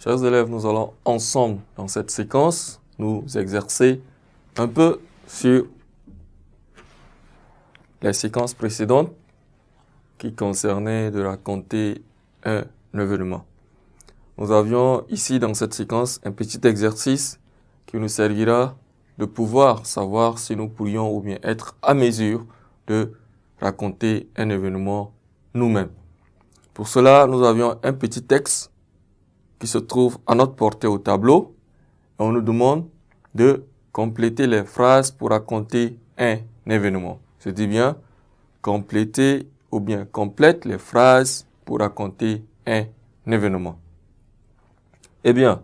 Chers élèves, nous allons ensemble, dans cette séquence, nous exercer un peu sur les séquences précédentes qui concernaient de raconter un événement. Nous avions ici, dans cette séquence, un petit exercice qui nous servira de pouvoir savoir si nous pourrions ou bien être à mesure de raconter un événement nous-mêmes. Pour cela, nous avions un petit texte qui se trouve à notre portée au tableau. Et on nous demande de compléter les phrases pour raconter un événement. Je dis bien compléter ou bien complète les phrases pour raconter un événement. Eh bien,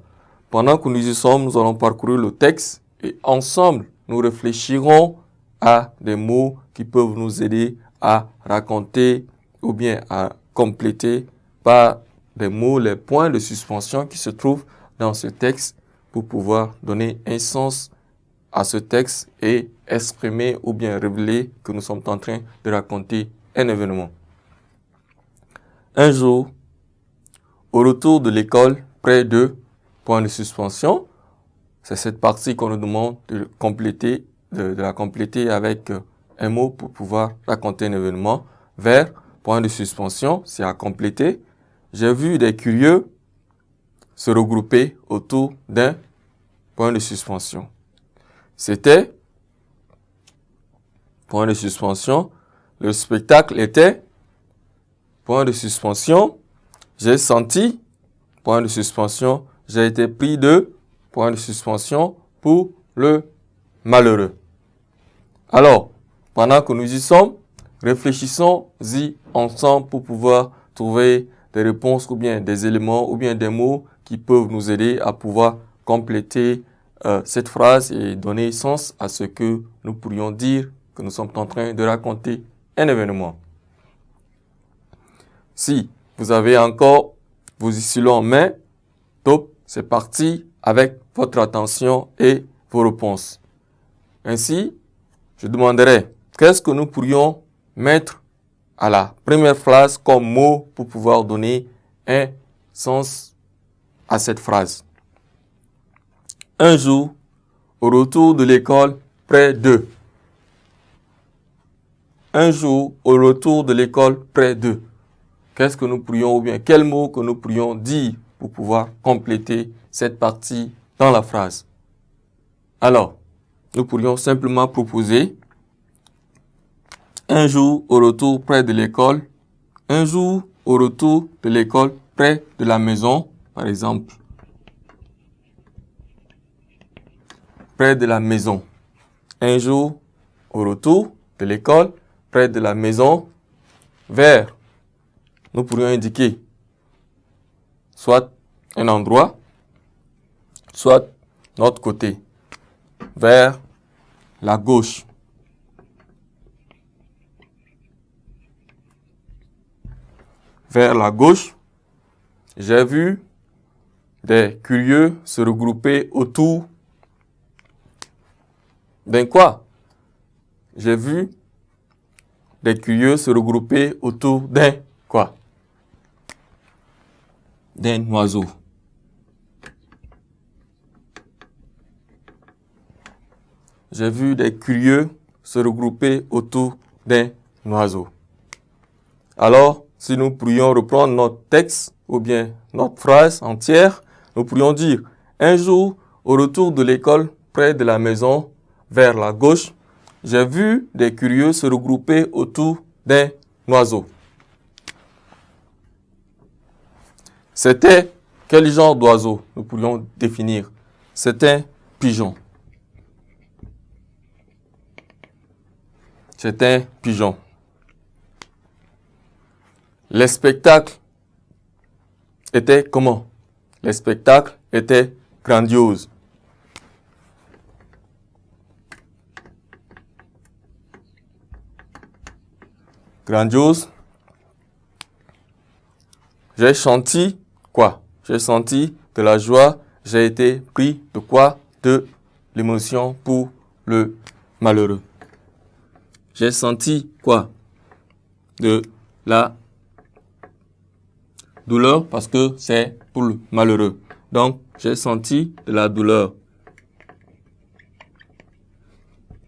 pendant que nous y sommes, nous allons parcourir le texte et ensemble, nous réfléchirons à des mots qui peuvent nous aider à raconter ou bien à compléter par des mots, les points de suspension qui se trouvent dans ce texte pour pouvoir donner un sens à ce texte et exprimer ou bien révéler que nous sommes en train de raconter un événement. Un jour, au retour de l'école, près de points de suspension, c'est cette partie qu'on nous demande de compléter, de la compléter avec un mot pour pouvoir raconter un événement. Vers point de suspension, c'est à compléter. J'ai vu des curieux se regrouper autour d'un point de suspension. C'était point de suspension. Le spectacle était point de suspension. J'ai senti point de suspension. J'ai été pris de point de suspension pour le malheureux. Alors, pendant que nous y sommes, réfléchissons-y ensemble pour pouvoir trouver des réponses ou bien des éléments ou bien des mots qui peuvent nous aider à pouvoir compléter cette phrase et donner sens à ce que nous pourrions dire que nous sommes en train de raconter un événement. Si vous avez encore vos stylos en main, top, c'est parti avec votre attention et vos réponses. Ainsi, je demanderai qu'est-ce que nous pourrions mettre à la première phrase comme mot pour pouvoir donner un sens à cette phrase. Un jour, au retour de l'école, près de. Un jour, au retour de l'école, près de. Qu'est-ce que nous pourrions, ou bien quel mot que nous pourrions dire pour pouvoir compléter cette partie dans la phrase? Alors, nous pourrions simplement proposer un jour au retour près de l'école, un jour au retour de l'école près de la maison, par exemple. Près de la maison. Un jour au retour de l'école près de la maison, vers. Nous pourrions indiquer soit un endroit, soit notre côté, vers la gauche. Vers la gauche, j'ai vu des curieux se regrouper autour d'un quoi? J'ai vu des curieux se regrouper autour d'un quoi? D'un oiseau. J'ai vu des curieux se regrouper autour d'un oiseau. Alors, si nous pourrions reprendre notre texte ou bien notre phrase entière, nous pourrions dire « Un jour, au retour de l'école, près de la maison, vers la gauche, j'ai vu des curieux se regrouper autour d'un oiseau. » C'était quel genre d'oiseau? Nous pourrions définir. C'est un pigeon. C'est un pigeon. Les spectacles étaient comment? Les spectacles étaient grandioses. Grandiose. J'ai senti quoi? J'ai senti de la joie. J'ai été pris de quoi? De l'émotion pour le malheureux. J'ai senti quoi? De la douleur parce que c'est pour le malheureux. Donc, j'ai senti de la douleur.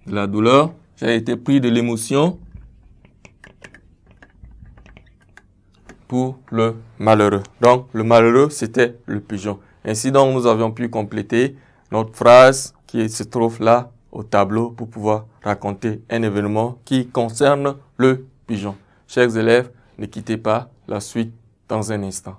De la douleur, j'ai été pris de l'émotion pour le malheureux. Donc, le malheureux, c'était le pigeon. Ainsi donc, nous avions pu compléter notre phrase qui se trouve là au tableau pour pouvoir raconter un événement qui concerne le pigeon. Chers élèves, ne quittez pas la suite dans un instant.